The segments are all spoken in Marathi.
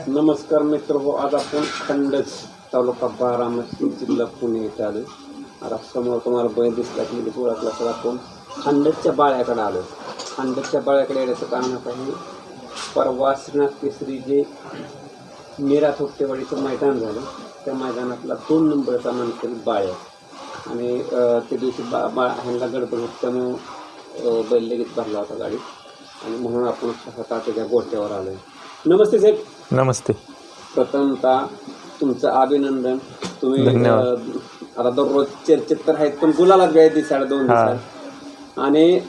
नमस्कार मित्र, आज आपण खंडच तालुका बारामती जिल्हा पुणे इथे आलो. आता समोर तुम्हाला बैल दिसला की म्हणजे ओळखला तर आपण खंडच्या बाळ्याकडे आलो. खंडच्या बाळ्याकडे येण्याचं कारण असं आहे, परवा श्रीनाथ केसरी जे मीरा थोपटेवाडीचं मैदान झालं त्या मैदानातला 2 नंबरचा मानकरी बाळ्या आणि त्या दिवशी ह्यांना गडबड होती त्यामुळं बैल लगेच भरला होता गाडीत आणि म्हणून आपण स्वतः त्याच्या गोट्यावर आलो. नमस्ते साहेब. नमस्ते. प्रथमतः तुमचं अभिनंदन. तुम्ही आता दररोज चर्चेत तर आहेत पण गुलाला वेळ दिसाड 2 दिवसात. आणि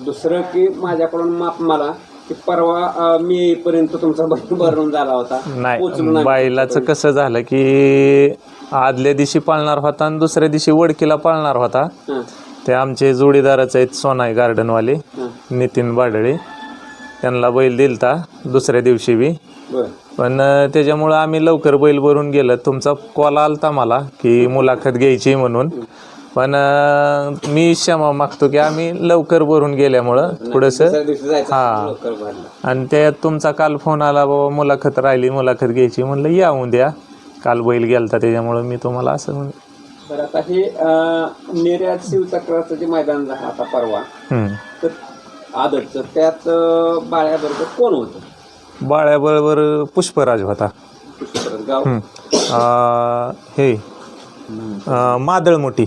दुसरं की माझ्याकडून माप मला की परवा मी येईपर्यंत तुमचा बैल भरून झाला होता. नाही, बैलाचं कसं झालं की आदल्या दिवशी पाळणार होता आणि दुसऱ्या दिवशी वडकीला पाळणार होता. ते आमचे जोडीदारच आहेत सोनाई गार्डनवाले नितीन बाडळे, त्यांना बैल दिलता दुसऱ्या दिवशी बी. पण त्याच्यामुळं आम्ही लवकर बैल भरून गेलं. तुमचा कॉल आलता मला की मुलाखत घ्यायची म्हणून, पण मी क्षमा मागतो की आम्ही लवकर भरून गेल्यामुळं थोडंसं आणि त्यात तुमचा काल फोन आला, बाबा मुलाखत राहिली, मुलाखत घ्यायची. म्हणलं या उद्या. काल बैल गेलता त्याच्यामुळं मी तुम्हाला असं म्हणलं. तर आता हे निर्यात शिवचक्राचं जे मैदान झालं आता परवा तर आदतचं, त्यात बाळ्याबरोबर कोण होतं? बाळ्याबरोबर पुष्पराज होता. गाव हे मादळमोठी.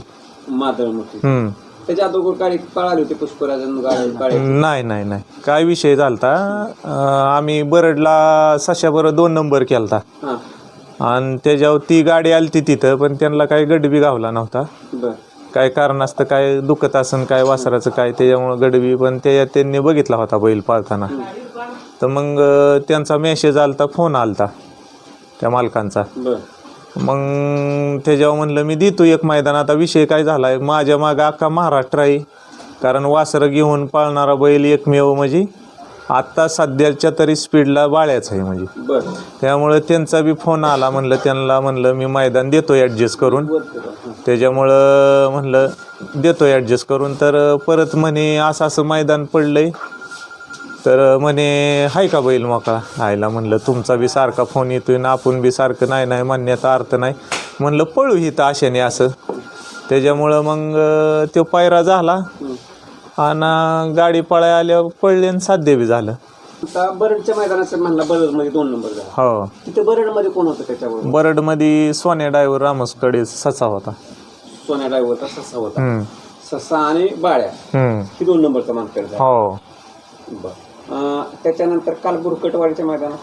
त्याच्या अगोदर गाडी पळाली होती पुष्पराज? नाही नाही नाही, काय विषय झालता, आम्ही बरडला सशाबरोबर 2 नंबर केलता आणि त्याच्यावर ती गाडी आली तिथं, पण त्यांना काही गडबी गावला नव्हता. काय कारण असतं, काय दुखत असन काय वासराचं काय, त्याच्यामुळं गडबी. पण त्याच्यात त्यांनी बघितला होता बैल पाळताना, तर मग त्यांचा मेसेज आलता, फोन आलता त्या मालकांचा. मग त्याच्यावर म्हणलं मी देतो एक मैदान. आता विषय काय झाला आहे, माझ्या मागं अख्खा महाराष्ट्र आहे, कारण वासरं घेऊन पाळणारा बैल एकमेव म्हणजे आत्ता सध्याच्या तरी स्पीडला बाळ्याच आहे म्हणजे. त्यामुळं त्यांचा बी फोन आला. म्हणलं मी मैदान देतो ॲडजस्ट करून. त्याच्यामुळं म्हणलं देतो ॲडजस्ट करून. तर परत म्हणे असं मैदान पडलंय, तर म्हणे हाय का बैल मोकळा आयला. म्हणलं तुमचा बी सारखा फोन येतोय ना, आपण बी सारखं नाही म्हणण्याचा अर्थ नाही. म्हणलं पळू हिथं आशेने असं. त्याच्यामुळं मग तो पायरा झाला आणि गाडी पळाय आल्यावर पळले आणि साध्य बी झालं. बरडच्या मैदानाचं म्हणलं बरडमध्ये 2 नंबर झाला. हो. तिथे बरडमध्ये कोण होतं त्याच्याबरोबर? बरडमध्ये सोन्या ड्रायव्हर रामसकडे ससा होता. सोन्या ड्रायव्हरचा ससा होता. ससा आणि बाळ्या ही 2 नंबरचा मानकरी झाला. हो. त्याच्यानंतर काल बुरकटवाडीच्या मैदानात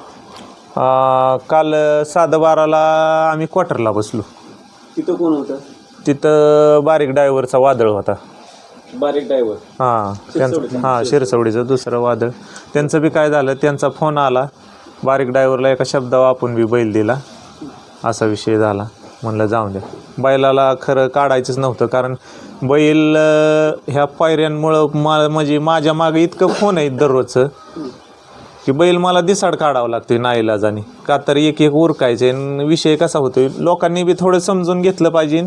काल 7:12ला आम्ही क्वार्टरला बसलो. तिथं कोण होतं? तिथं बारीक ड्रायव्हरचा वादळ होता. बारीक ड्रायव्हर? त्यांचं शिरसवडीचं दुसरं वादळ. त्यांचं बी काय झालं, त्यांचा फोन आला, बारीक ड्रायव्हरला एका शब्दावर आपण बी बैल दिला, असा विषय झाला. म्हणलं जाऊन द्या. बैलाला खरं काढायचंच नव्हतं, कारण बैल ह्या पायऱ्यांमुळं म्हणजे माझ्या मागे इतकं फोन आहेत दररोजचं की बैल मला दिसाड काढावं लागतोय नाईलाजाने. का तर एक उरकायचे. विषय कसा होतोय, लोकांनी बी थोडं समजून घेतलं पाहिजे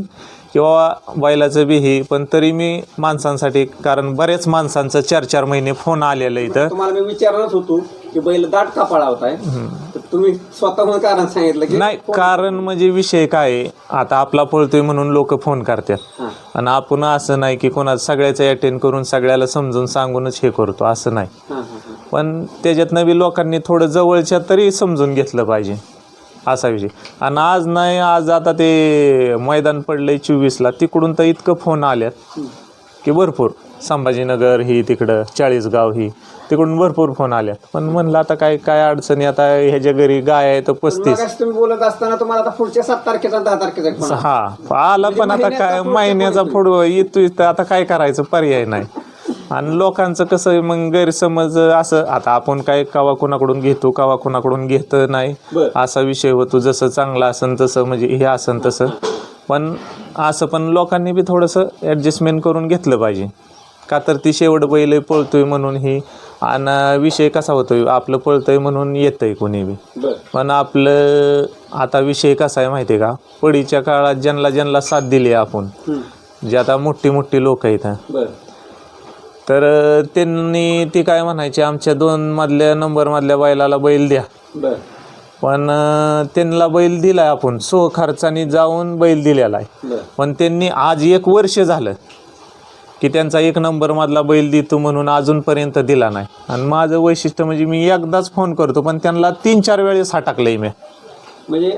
किंवा बैलाचं बी हे. पण तरी मी माणसांसाठी, कारण बऱ्याच माणसांचं 4-4 महिने फोन आलेलं इथं. तुम्हाला मी विचारणारच होतो की बैल दाट का पळावताय, तर तुम्ही स्वतःहून कारण सांगितलं की नाही. कारण म्हणजे विषय काय, आता आपला पळतोय म्हणून लोक फोन करतात आणि आपण असं नाही की कोणा सगळ्याचं अटेंड करून सगळ्याला समजून सांगूनच हे करतो, असं नाही. पण त्याच्यातनं बी लोकांनी थोडं जवळच्या तरी समजून घेतलं पाहिजे, असा विषय. आणि आज नाही, आज आता ते मैदान पडलंय 24ला, तिकडून तर इतकं फोन आल्यात की भरपूर. संभाजीनगर ही तिकडं 40गाव ही तिकडून भरपूर फोन आल्यात. पण म्हणलं आता काय अडचणी, आता ह्याच्या घरी गाय आहे तर 35. तुम्ही बोलत असताना तुम्हाला आता पुढच्या 7 तारखेचा 10 तारखेचा आला. पण आता काय महिन्याचा पुढं येतोय, तर आता काय करायचं, पर्याय नाही. आणि लोकांचं कसं मग गैरसमज असं, आता आपण काय कवा कोणाकडून घेतो कवा कोणाकडून घेत नाही, असा विषय होतो. जसं चांगलं असन तसं म्हणजे हे असन तसं. पण असं पण लोकांनी बी थोडंसं ॲडजस्टमेंट करून घेतलं पाहिजे. का तर ती शेवट बैल पळतोय म्हणून ही. आणि विषय कसा होतोय, आपलं पळतंय म्हणून येतंय कोणी बी. पण आपलं आता विषय कसा आहे माहिती आहे का, पडीच्या काळात ज्यांना साथ दिली आपण, जे आता मोठी लोक आहेत, तर त्यांनी ती काय म्हणायची, आमच्या 2 नंबरमधल्या बैलाला बैल द्या, पण त्यांना बैल दिलाय आपण खर्चाने जाऊन बैल दिलेला आहे. बरं. पण त्यांनी आज 1 वर्ष झालं की त्यांचा 1 नंबर मधला बैल देतो म्हणून अजूनपर्यंत दिला नाही. आणि माझं वैशिष्ट्य म्हणजे मी एकदाच फोन करतो पण त्यांना 3-4 वेळेस हाटाकलंय मी. म्हणजे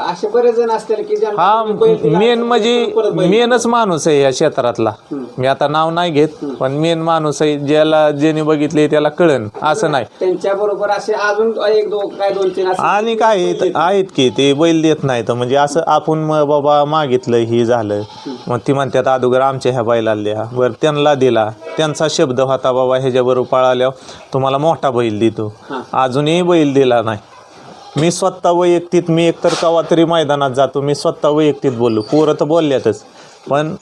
असे बरेच जण असतील की ज्यांना हा तुम्ही बैल दिला मेन असेल, म्हणजे परत बैल मेनच माणूस आहे या क्षेत्रातला. मी आता नाव नाही घेत पण मेन माणूस आहे, ज्याने बघितले त्याला कळन असं नाही. त्यांच्या बरोबर असे अजून 1-2-3 असे आणि काय आहेत की ते बैल देत नाही तर म्हणजे असं आपण बाबा मागितलं ही झालं मग ती म्हणतात अगोदर आमच्या ह्या बैलाला द्या, बरं त्यांना दिला, त्यांचा शब्द होता बाबा ह्याच्याबरोबर पळाल्यावर तुम्हाला मोठा बैल देतो, अजूनही बैल दिला नाही. मी स्वतः वैयक्तिक मी एकतर कवा तरी मैदानात जातो, मी स्वतः वैयक्तिक बोललो, पोरं तर बोलल्यातच पण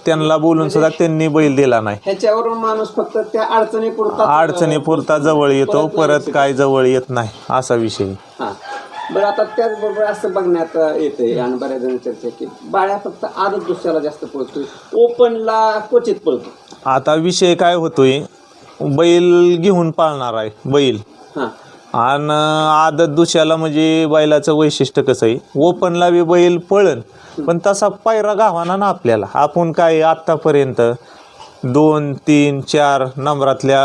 त्यांना बोलून सुद्धा त्यांनी बैल दिला नाही. ह्याच्यावरून माणूस फक्त त्या अडचणीपुरता जवळ येतो, परत काय जवळ येत नाही असा विषय. हां बरं. आता त्याचबरोबर असं बघण्यात येते आणि बऱ्याच जण चर्चा की बाळ्या फक्त आदत दुसऱ्याला जास्त पळतोय, ओपनला क्वचित पळतो. आता विषय काय होतोय, बैल घेऊन पाळणार आहे बैल हां आणि आदत दुसऱ्याला म्हणजे बैलाचं वैशिष्ट्य कसं आहे, ओपनला बी बैल पळन पण तसा पायरा गावाना ना आपल्याला. आपण काय आत्तापर्यंत 2-3-4 नंबरातल्या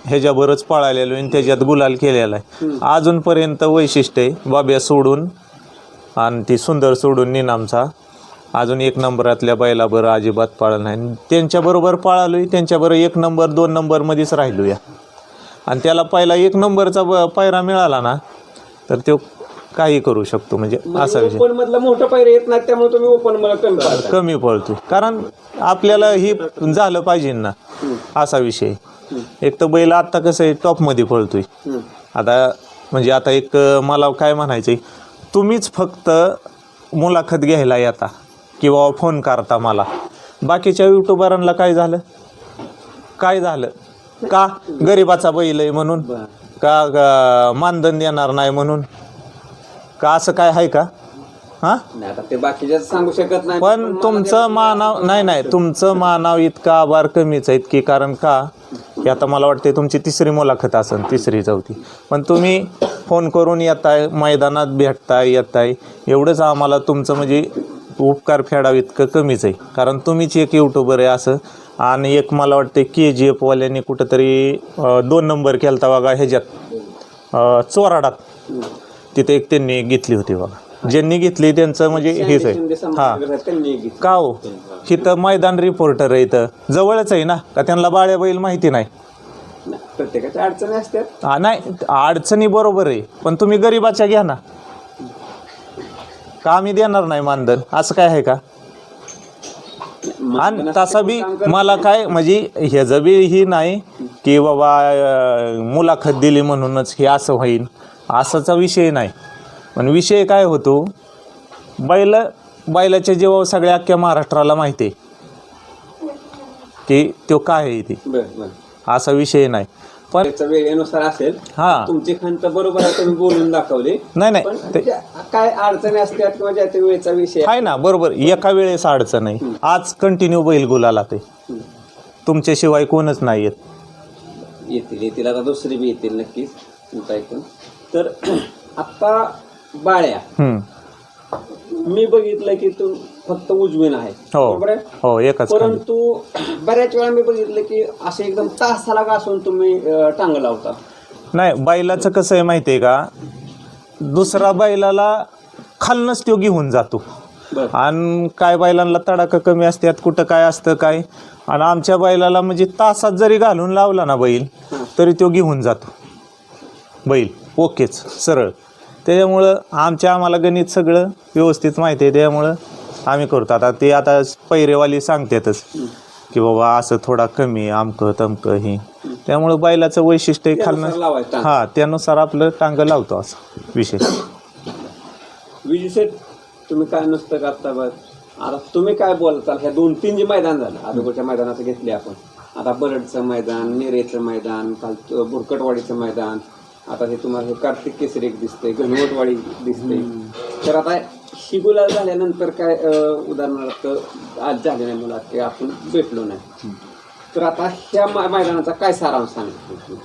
ह्याच्याबरच पळालेलो आणि त्याच्यात गुलाल केलेला आहे. अजूनपर्यंत वैशिष्ट्य आहे बाब्या सोडून आणि ती सुंदर सोडून निनामचा अजून 1 नंबरातल्या बैलाबरोबर अजिबात पळाला नाही. त्यांच्याबरोबर पळालोय, त्यांच्याबरोबर 1 नंबर 2 नंबरमध्येच राहिलो या. आणि त्याला पहिला 1 नंबरचा पायरा मिळाला ना तर तो काही करू शकतो म्हणजे असा विषय. ओपन मधला मोठा पायरा येत नाही त्यामुळे तुम्ही ओपन मला कमी पळतो कारण आपल्याला ही झालं पाहिजे ना असा विषय. एक तर बैल आत्ता कसं आहे टॉपमध्ये पळतोय. आता म्हणजे आता एक मला काय म्हणायचं आहे, तुम्हीच फक्त मुलाखत घ्यायला येता किंवा फोन करता मला, बाकीच्या युट्यूबरांना काय झालं का गरिबाचा बैल आहे म्हणून का मानधन देणार नाही म्हणून का असं काय आहे का? हां आता ते बाकीच्या सांगू शकत नाही पण तुमचं मानाव नाही तुमचं मानाव इतका आभार कमीच आहेत की कारण का की आता मला वाटते तुमची 3री मुलाखत असेल 3री-4थी पण तुम्ही फोन करून येताय, मैदानात भेटताय येताय, एवढंच आम्हाला तुमचं म्हणजे उपकार फेडावं इतकं कमीच आहे. कारण तुम्हीच एक यूट्यूबर आहे असं. आणि एक मला वाटते KGF वाल्याने कुठंतरी 2 नंबर केला होता बघा ह्याच्यात चोराडात, तिथे एक त्यांनी घेतली होती बघा. ज्यांनी घेतली त्यांचं म्हणजे हेच आहे. हां का हो, इथं मैदान रिपोर्टर आहे, इथं जवळच आहे ना का त्यांना बाळ्या बैल माहिती नाही? प्रत्येकाच्या अडचणी असतात. नाही अडचणी बरोबर आहे पण तुम्ही गरिबाच्या घ्या ना, का आम्ही देणार नाही मानधन असं काय आहे का? आणि तसा बी मला काय म्हणजे ह्याचं बी ही नाही की बाबा मुलाखत दिली म्हणूनच हे असं होईल असाचा विषय नाही. पण विषय काय होतो, बैलाच्या जीवावर सगळ्या अख्ख्या महाराष्ट्राला माहिती आहे की तो काय आहे ते, असा विषय नाही. पण वेळेनुसार असेल. हां तुमची खंत बरोबर आहे, तुम्ही बोलून दाखवले. नाही काय अडचणी असतात किंवा ज्या त्या वेळेचा विषय आहे ना बरोबर. एका वेळेस अडचण नाही. आज कंटिन्यू बैल गुलाला ते तुमच्याशिवाय कोणच नाही येतील आता दुसरी बी येतील नक्कीच तुमचा ऐकून. तर आता बाळ्या मी बघितलं की तू फक्त उजवीन आहे बरोबर आहे. हो एकच. परंतु बऱ्याच वेळा मी बघितलं की असं एकदम तासाला घासून तुम्ही टांग लावता. नाही बैलाचं कसं आहे माहिती आहे का, दुसरा बैलाला खालनच तो घेऊन जातो आणि काय बैलांना तडाखा कमी असतात कुठं काय असतं काय, आणि आमच्या बैलाला म्हणजे तासात जरी घालून लावला ना बैल तरी तो घेऊन जातो बैल ओकेच सरळ. त्याच्यामुळं आम्हाला गणित सगळं व्यवस्थित माहिती आहे, त्यामुळं आम्ही करतो. आता ते आता पैरेवाली सांगतातच की बाबा असं थोडा कमी आहे अमकं तमकं हे, त्यामुळं बैलाचं वैशिष्ट्य खालनं हां त्यानुसार आपलं टांग लावतो असं विषय. विजय तुम्ही काय नसतं करता बघ आता तुम्ही काय बोलताल ह्या 2-3 जे मैदान झालं अगोदरच्या मैदानाचं घेतले आपण, आता बरडचं मैदान, नेरेचं मैदान, काल भुरकटवाडीचं मैदान, आता हे तुम्हाला हे कार्तिक केसरी एक दिसतंय, घनवटवाडी दिसते. तर आता शिगुला झाल्यानंतर काय उदाहरणार्थ आज झाले नाही मुलात की आपण भेटलो नाही, तर आता ह्या मैदानाचा काय सारांश सांगितलं?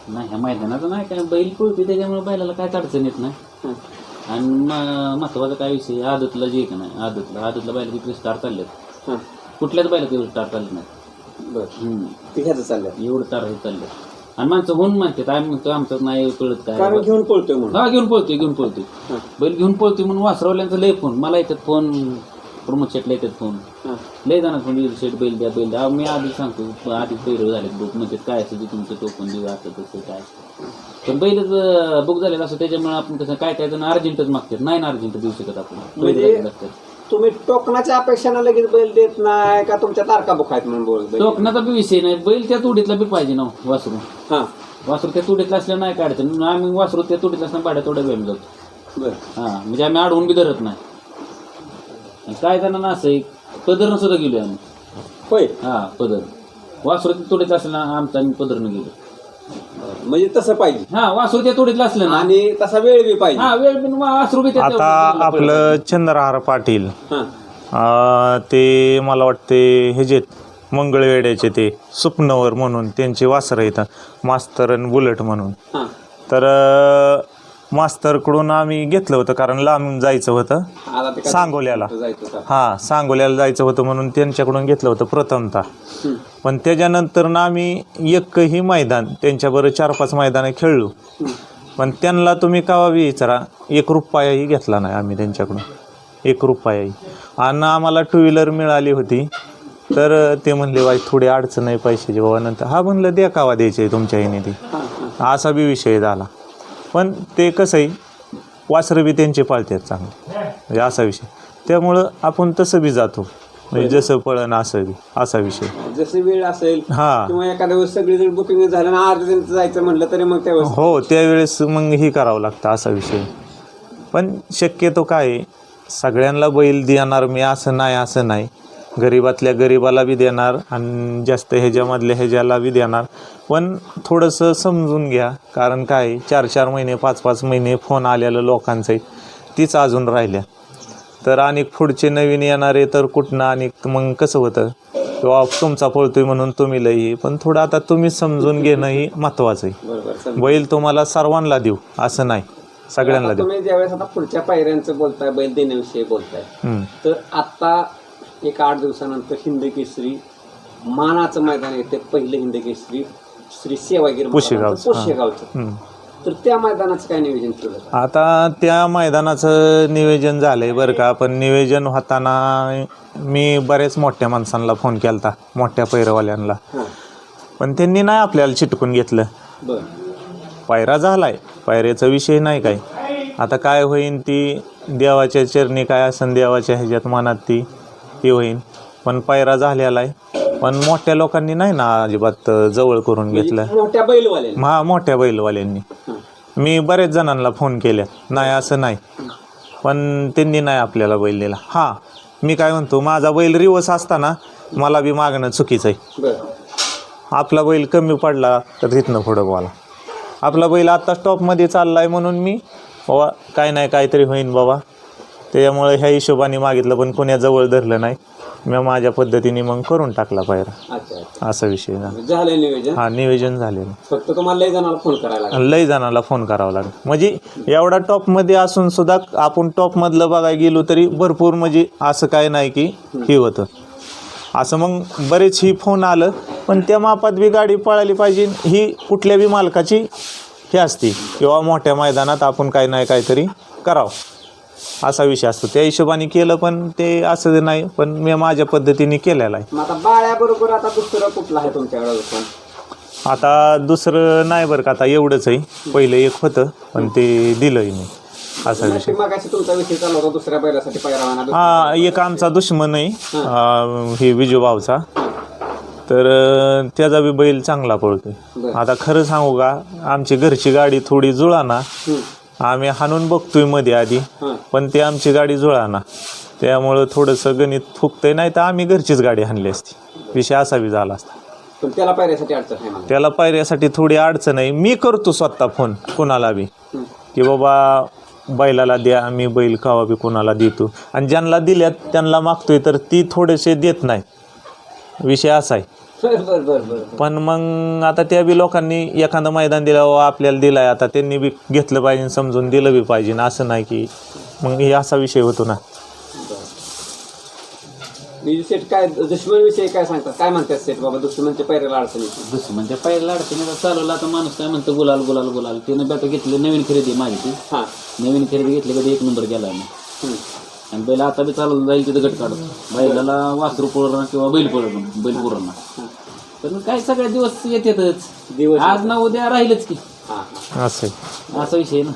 नाही ह्या मैदानाचं नाही काय, बैल पळते त्याच्यामुळे बैलाला काय अडचण येत नाही. हां आणि महत्वाचा काय विषय, आदतला जे का नाही, आदतला बैल किती स्टार चाललेत, हां कुठल्याच बैला तेवढं स्टार चालले नाही. बरं ते ह्याचं चाललं एवढं स्टार हे चाललं. आणि माणसं होऊन म्हणतात आम्ही म्हणतो आमचं नाही कळत काय. कारण घेऊन पळतोय म्हणून. हा घेऊन पळतोय हां बैल घेऊन पळतोय म्हणून वासरवल्यांचा लय फोन, मला येतात फोन, प्रमोद शेटला येतात फोन, हां लय जाणार फोन, शेट बैल द्या. मी आधी सांगतो, आधी पैरव झाले बुक म्हणजे काय असं तुमचं टोकन देऊ असं तसं काय. पण बैलच बुक झालेलं असं, त्याच्यामुळे आपण कसं काय जण अर्जंटच मागतात, नाही अर्जंट देऊ शकत आपण. म्हणजे तुम्ही टोकनाच्या अपेक्षानं लगेच बैल देत नाही का तुमच्या तारखा बुक आहेत म्हणून बोल? टोकनाचा बी विषय नाही, बैल त्या तुडीतला बी पाहिजे ना वासरू. हां वासरू त्या तुडीतला असल्या नाही काढतं, आम्ही वासरू त्या तुडीतला असल्या भाड्या थोड्या वेळ जातो. बरं हां म्हणजे आम्ही अडवून बी धरत नाही. आणि काय जणांना असं एक पदरनं सुद्धा गेलो आम्ही. होय. हां पदर वासरू त्या तुडीतला असलं ना आमचं आम्ही पदरनं गेलो. म्हणजे तसं पाहिजे. हां वासरू त्या तुडीतला असलं ना, आणि तसा वेळ बी पाहिजे. हां वेळ पण वासरू बी त्या आता आपलं चंद्रहार पाटील हां ते मला वाटते हे जे मंगळवेड्याचे ते स्वप्नवर म्हणून त्यांचे वासरं येतात मास्तर आणि बुलेट म्हणून. हां तर मास्तरकडून आम्ही घेतलं होतं कारण लांब जायचं होतं आता ते सांगोल्याला. जायचं का? हां सांगोल्याला जायचं होतं म्हणून त्यांच्याकडून घेतलं होतं प्रथमतः. हं. पण त्याच्यानंतर ना आम्ही एकही मैदान त्यांच्याबरोबर 4-5 मैदानं खेळलो. पण त्यांना तुम्ही कावा विचारा, 1 रुपयाही घेतला नाही आम्ही त्यांच्याकडून, 1 रुपयाही. आणि आम्हाला 2 व्हीलर मिळाली होती तर ते म्हणले बाई थोडी अडचण आहे पैशाची बाबा. नंतर हा म्हणलं द्या कावा द्यायचे तुमच्या ह्याने ती, असा बी विषय झाला. पण ते कसं आहे वासरं बी त्यांचे पाळतात चांगले, म्हणजे असा विषय. त्यामुळं आपण तसं बी जातो, म्हणजे जसं पळण असं बी असा विषय. जशी वेळ असेल हां किंवा एखाद्या वेळेस सगळी जण बुकिंग झालं ना अर्जंट जायचं म्हटलं तरी मग त्यावेळेस हो त्यावेळेस मग ही करावं लागतं असा विषय. पण शक्यतो काय आहे, सगळ्यांना बैल देणार मी असं नाही. गरीबातल्या गरीबाला बी देणार आणि जास्त ह्याच्याला बी देणार. पण थोडंसं समजून घ्या, कारण काय 4-4 महिने 5-5 महिने फोन आलेलं लोकांचं तीच अजून राहिल्या. तर आणि पुढचे नवीन येणारे तर कुठनं आणि मग कसं होतं किंवा तुमचा पळतोय म्हणून तुम्ही लई. पण थोडं आता तुम्ही समजून घेणं ही महत्त्वाचं आहे. बरोबर. बैल तुम्हाला सर्वांना देऊ असं नाही, सगळ्यांना आता देऊ. तुम्ही ज्यावेळेस आता पुढच्या पायऱ्यांचं बोलताय, बैल देण्याविषयी बोलताय, तर आता एक 8 दिवसानंतर हिंद केसरी मानाचं मैदान येते, पहिलं हिंद केसरी श्री सेवागिरी पुशेगावचं. तर त्या मैदानाचं काय नियोजन केलं? आता त्या मैदानाचं नियोजन झालंय बरं का. पण नियोजन होताना मी बरेच मोठ्या माणसांना फोन केला होता, मोठ्या पैरवाल्यांना. पण त्यांनी नाही आपल्याला चिटकून घेतलं. बरं पायरा झालाय, पायऱ्याचा विषय नाही काय. आता काय होईन ती देवाच्या चरणी काय असेल देवाच्या ह्याच्यात मनात ती होईन. पण पायरा झालेला आहे. पण मोठ्या लोकांनी नाही ना अजिबात जवळ करून घेतलं, मोठ्या बैलवाले मोठ्या बैलवाल्यांनी. मी बरेच जणांना फोन केले, नाही असं नाही, पण त्यांनी नाही आपल्याला बैल दिला. हां मी काय म्हणतो, माझा बैल रिवर्स असताना मला बी मागणं चुकीचं आहे. आपला बैल कमी पडला तर तिथनं पुढं बोला. आपला बैल आत्ता टॉपमध्ये चालला आहे म्हणून मी बाबा काय नाही काहीतरी होईन बाबा, त्याच्यामुळे ह्या हिशोबाने मागितलं. पण कोण्याजवळ धरलं नाही, मी माझ्या पद्धतीने मग करून टाकला पायरा. असा विषय झालं नियोजन. हां नियोजन झालेलं. फक्त तुम्हाला लय जणांना फोन करायला लागला. लय जणांना फोन करावा लागला. म्हणजे एवढा टॉपमध्ये असून सुद्धा आपण टॉपमधलं बघायला गेलो तरी भरपूर, म्हणजे असं काय नाही की हे होतं असं. मग बरेच ही फोन आलं. पण त्या मापात बी गाडी पळाली पाहिजे ही कुठल्या बी मालकाची हे असते, किंवा मोठ्या मैदानात आपण काय नाही काहीतरी करावं असा विषय असतो. त्या हिशोबाने केलं, पण ते असं नाही. पण मी माझ्या पद्धतीने केलेलं आहे. आता बाळ्याबरोबर आता दुसरं कुठलं आहे तुमच्याकडे? आता दुसरं नाही बरं का, आता एवढंच आहे. पहिलं एक होतं पण ते दिलंय मी असा विषय. तुमचा विषय चालू होता दुसऱ्या बैलासाठी पायरा. हा एक आमचा दुश्मन आहे हे विजूभाऊचा, तर त्याचा बी बैल चांगला पळतोय. आता खरं सांगू का, आमची घरची गाडी थोडी जुळाना, आम्ही हाणून बघतोय मध्ये आधी, पण ती आमची गाडी जुळाना, त्यामुळं थोडंसं गणित फुकतंय. नाही तर आम्ही घरचीच गाडी हाणली असती, विषय असा बी झाला असता. त्याला पायऱ्यासाठी अडचण आहे? त्याला पायऱ्यासाठी थोडी अडचण आहे. मी करतो स्वतः फोन कुणाला बी की बाबा बैलाला द्या, मी बैल कावा बी कोणाला देतो. आणि ज्यांना दिल्यात त्यांना मागतोय तर ती थोडेसे देत नाही, विषय असा आहे. बर. पण मग आता त्या बी लोकांनी एखादं मैदान दिलं आपल्याला दिलंय, आता त्यांनी बी घेतलं पाहिजे, समजून दिलं बी पाहिजे. असं नाही की मग हे असा विषय होतो ना. सेट काय दुश्मन विषयी काय सांगतात, काय म्हणतात सेट बाबा दुश्मनच्या पैऱ्याला अडचणी? दुश्मनच्या पहिल्या अडचणीला चालवला आता माणूस काय म्हणतो गुलाल गुलाल गुलाल. त्यानं बी आता घेतलं नवीन खरेदी माझी ती. हां नवीन खरेदी घेतली कधी 1 नंबर गेला आम्ही. आणि बैल आता बी चालवलं जाईल तिथं गट काढतो. बैलाला वासरू पुरवणार किंवा बैल पुरवणार. पण काय सगळे दिवस येतातच, दिवस आज ना उद्या राहीलच की. असं असा विषय आहे ना.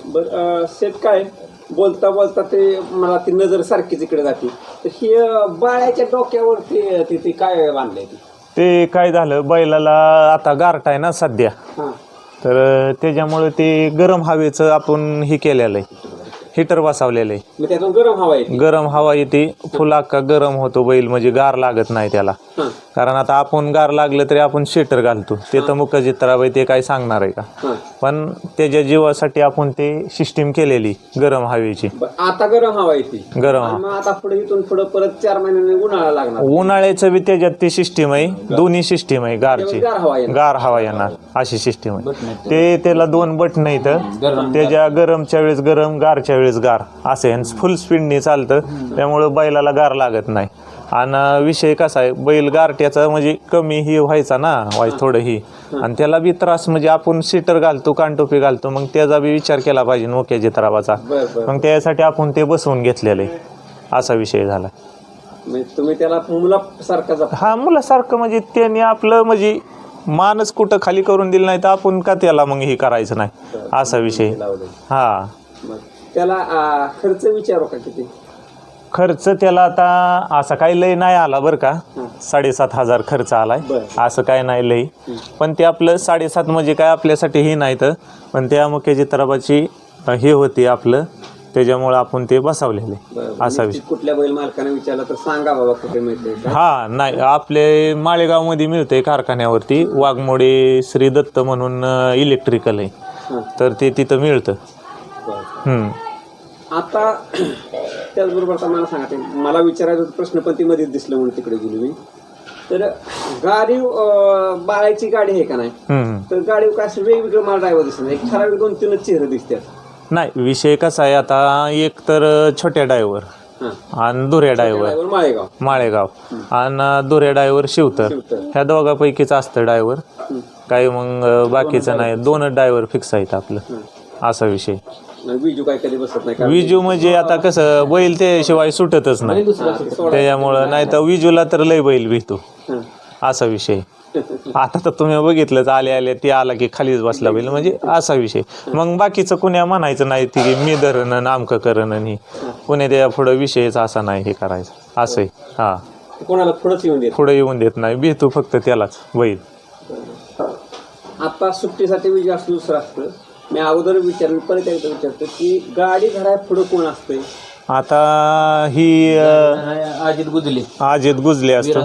बरं सेट काय बोलता बोलता ते मला ती नजर सारखीच इकडे जाते. तर ही बाळ्याच्या डोक्यावरती ती काय बांधलंय ती? ते काय झालं, बैलाला आता गारठा आहे ना सध्या, हां तर त्याच्यामुळे ते गरम हवेचं आपण हे केलेलं आहे, हिटर बसवलेलं आहे. मग त्यातून गरम हवा येते. गरम हवा येते, फुल अख्खा गरम होतो बैल, म्हणजे गार लागत नाही त्याला. हां कारण आता आपण गार लागलं तरी आपण स्वेटर घालतो, ते तर मुकजित्राबाई ते काय सांगणार आहे का. हां पण त्याच्या जीवासाठी आपण ते सिस्टीम केलेली गरम हवेची. आता गरम हवा येते. गरम आणि मग आता पुढे इथून पुढे परत 4 महिन्यांनी उन्हाळा लागणार. उन्हाळ्याचं बी त्याच्यात ती सिस्टीम आहे, दोन्ही सिस्टीम आहे गारची. गार हवा येणार. गार हवा येणार अशी सिस्टीम आहे. ते त्याला 2 बटन आहेत, त्याच्या गरमच्या वेळेस गरम, गारच्या वेळेस गार असे फुल स्पीडने चालतं. त्यामुळं बैलाला गार लागत नाही. आणि विषय कसा आहे, बैल गारट्याचा म्हणजे कमी ही व्हायचा ना, थोडं ही, आणि त्याला बी त्रास, म्हणजे आपण सीटर घालतो, कानटोपी घालतो, मग त्याचा बी विचार केला पाहिजे मोक्याच्या त्रावाचा. मग त्यासाठी आपण ते बसवून घेतलेलं आहे, असा विषय झाला. तुम्ही त्याला मुलासारखा हा मुलासारखं, म्हणजे त्यांनी आपलं म्हणजे मानच कुठं खाली करून दिलं नाही तर आपण का त्याला मग हे करायचं नाही, असा विषय. हा त्याला खर्च विचारू का किती खर्च त्याला आता असा काही लय नाही आला बरं का. 7,500 खर्च आलाय, असं काय नाही लय. पण ते आपलं 7.5 म्हणजे काय आपल्यासाठी हे नाही, तर पण त्या मुख्यचित्राबाची हे होती आपलं, त्याच्यामुळे आपण ते बसवलेले, असा विषय. कुठल्या बैल मालकाने विचारलं तर सांगा बाबा कुठे मिळते. हा नाही, आपले माळेगावमध्ये मिळते कारखान्यावरती, वाघमोडे श्री दत्त म्हणून इलेक्ट्रिकल आहे, तर ते तिथं मिळतं. आता त्याचबरोबर आता मला सांगा, मला विचारायचा प्रश्न पण ती मध्येच दिसलं म्हणून तिकडे गेलो मी. तर गाडी बाळाची गाडी आहे का नाही, तर गाडी काय असं वेगवेगळं मला ड्रायव्हर दिसत, एक ठराविक 2-3 चेहरे दिसतात. नाही, विषय कसा आहे, आता एक तर छोट्या ड्रायव्हर आणि दुऱ्या ड्रायव्हर माळेगाव आणि दुऱ्या ड्रायव्हर शिवतर, ह्या दोघांपैकीच असतं ड्रायव्हर. काही मग बाकीचं नाही, 2 ड्रायव्हर फिक्स आहेत आपलं, असा विषय. विजू काय कधी बसत नाही. विजू म्हणजे आता कसं, बैल त्याशिवाय सुटतच नाही, त्याच्यामुळं. नाही तर विजूला तर लय बैल भेटतो, असा विषय. आता तर तुम्ही बघितलंच, आले ते आला की खालीच बसला बैल, म्हणजे असा विषय. मग बाकीचं कुण्या म्हणायचं नाही की मी धरण नामकं करण, आणि कुण्या त्या पुढं विषयच असा नाही हे करायचं, असं आहे. हा कोणाला पुढं येऊन देत नाही, भेटू फक्त त्यालाच बैल. आता सुट्टीसाठी विजय असं दुसरं असतं. मी अगोदर विचारलं, परत एकदा विचारतो की गाडी घरात पुढं कोण असतंय? आता ही अजित गुजले असतो,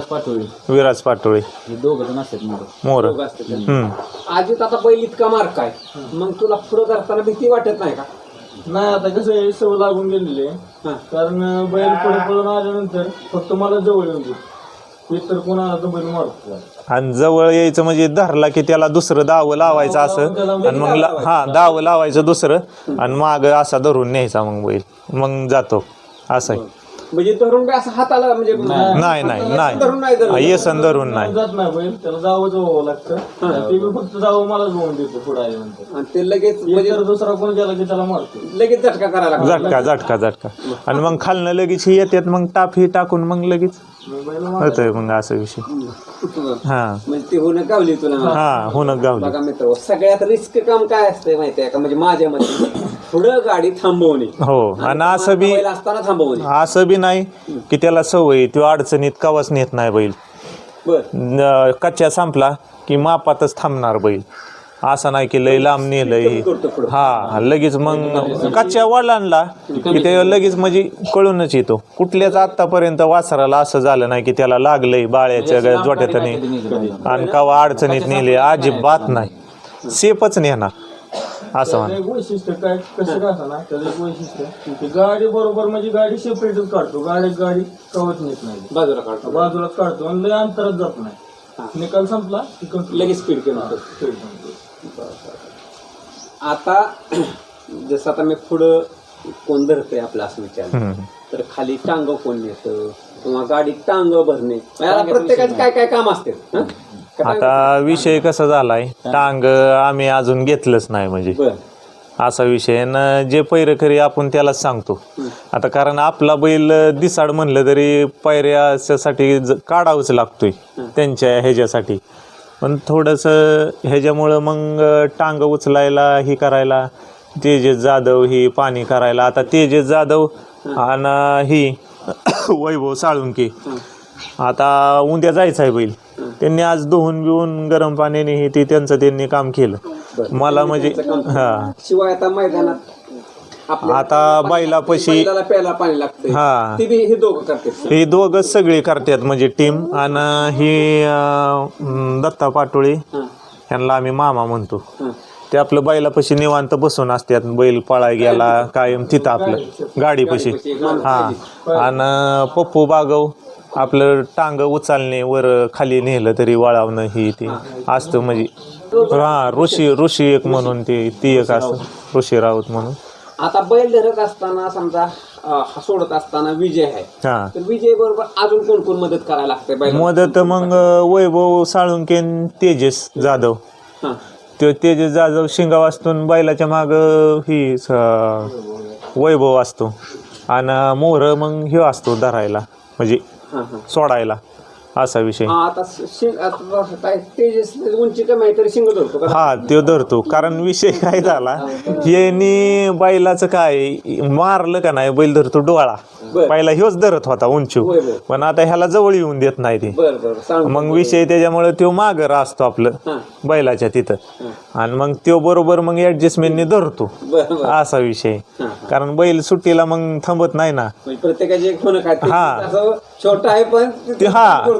विराज पाटोळे, हे 2 जण असतात मोर. अजित आता बैल इतका मार काय, मग तुला पुढं करताना भीती वाटत नाही का? नाही, आता कसं सवय लागून गेलेली आहे, कारण बैल पुढे पळून आल्यानंतर फक्त मला जवळ येऊन देत, तर कोणाला तर बैल मारतो. आणि जवळ यायचं म्हणजे धरला की त्याला दुसरं दावं लावायचं असं, आणि मग दावं लावायचं दुसरं, आणि माग असा धरून न्यायचा मग बैल, मग जातो, असं आहे. म्हणजे धरून असं हाताला म्हणजे नाही येसन धरून नाही जात नाही बैल, त्याला जावं जावं लागतं. ते बी फक्त जावं मला जोडून देतो पुढे आल्यानंतर, आणि ते लगेच म्हणजे दुसरा कोण गेला की त्याला मारतो, लगेच झटका करायला लागतो. झटका. आणि मग खालनं लगेच ही येतात, मग टाप ही टाकून मग लगेच होतोय, मग असा विषय. हा म्हणजे ते होणं गावली तुला. हा होणं गावली. बघा मित्र, सगळ्यात रिस्क काम काय असतंय माहितीये का, म्हणजे माझ्या मते पुढं गाडी थांबवणे. हो, आणि असं बी असताना थांबवणे, असं बी नाही की त्याला सवय तो अडचणीत कवाच नेत नाही बैल. कच्च्या संपला की मापातच थांबणार बैल, असं नाही की लय लांब नेलंय. हा लगेच मग कच्च्या वडिलांना की ते लगेच म्हणजे कळूनच येतो. कुठल्याच आतापर्यंत वासराला असं झालं नाही की त्याला लागलंय बाळ्याच्या जोट्यातनी आणि कवा अडचणीत नेले, अजिबात नाही, सेफच नेणार, असं म्हणा. वैशिष्ट्य काय कसं का ना, त्याचं एक वैशिष्ट्य गाडी बरोबर, म्हणजे गाडी सेपरेटच काढतो, गाडी कवच नेत नाही, बाजूलाच काढतो आणि लय अंतरात जात नाही. निकाल संपला की लगेच स्पीड केलं होतं. स्पीड संपली. आता जसं आता मी पुढं कोण धरतंय आपलं असं विचारलं तर खाली टांग कोण येतं किंवा गाडीत टांग भरणे याला प्रत्येकाचे काय काय काम असते. आता विषय कसा झालाय, टांग आम्ही अजून घेतलंच नाही म्हणजे असा विषय न, जे पैरकरी आपण त्यालाच सांगतो. आता कारण आपला बैल दिसाड म्हणलं तरी पायऱ्यासाठी काढावंच लागतोय त्यांच्या ह्याच्यासाठी, पण थोडंसं ह्याच्यामुळं मग टांग उचलायला ही करायला तेजस जाधव ही पाणी करायला. आता तेजस जाधव आणि ही वैभव साळुंके आता उद्या जायचं आहे बैल, त्यांनी आज धुवून बिवून गरम पाण्याने हे ते त्यांचं त्यांनी काम केलं. मला म्हणजे हा शिवाय आता मैदानात आता बैलापाशी प्यायला पाणी लागतं हा हे दोघं करतात. हे दोघं सगळे करतात म्हणजे टीम. आणि ही दत्ता पाटोळे यांना आम्ही मामा म्हणतो. ते आपलं बैलापाशी निवांत बसून असतात, बैल पळाय गेला कायम तिथं आपलं गाडीपाशी. हा आणि पप्पू बागव आपलं टांग उचलणे वर खाली नेलं तरी वळावणं ही ते असतं म्हणजे. हा ऋषी एक म्हणून ती एक असतं ऋषी राऊत म्हणून. आता बैल धरत असताना समजा सोडत असताना विजय आहे हा तर विजय बरोबर अजून कोण कोण मदत करायला लागते बैल मदत मग वैभव साळुंके तेजस जाधव. तो तेजस जाधव शिंगा वाजतून बैलाच्या माग ही वैभव असतो आणि मोहर मग हे असतो धरायला म्हणजे सोडायला असा विषय. आता काय तेजस उंची कमी आहे तरी शिंग धरतो का? हा तो धरतो. कारण विषय काय झाला, यांनी बैलाचं काय मारलं का नाही बैल धरतो डोळा. पहिला ह्योच धरत होता उंचीव, पण आता ह्याला जवळ येऊन देत नाही ते. मग विषय त्याच्यामुळे तो माघार असतो आपलं बैलाच्या तिथं आणि मग तो बरोबर मग ऍडजस्टमेंटने धरतो असा विषय. कारण बैल सुट्टीला मग थांबत नाही ना. प्रत्येकाचे हा छोटा आहे पण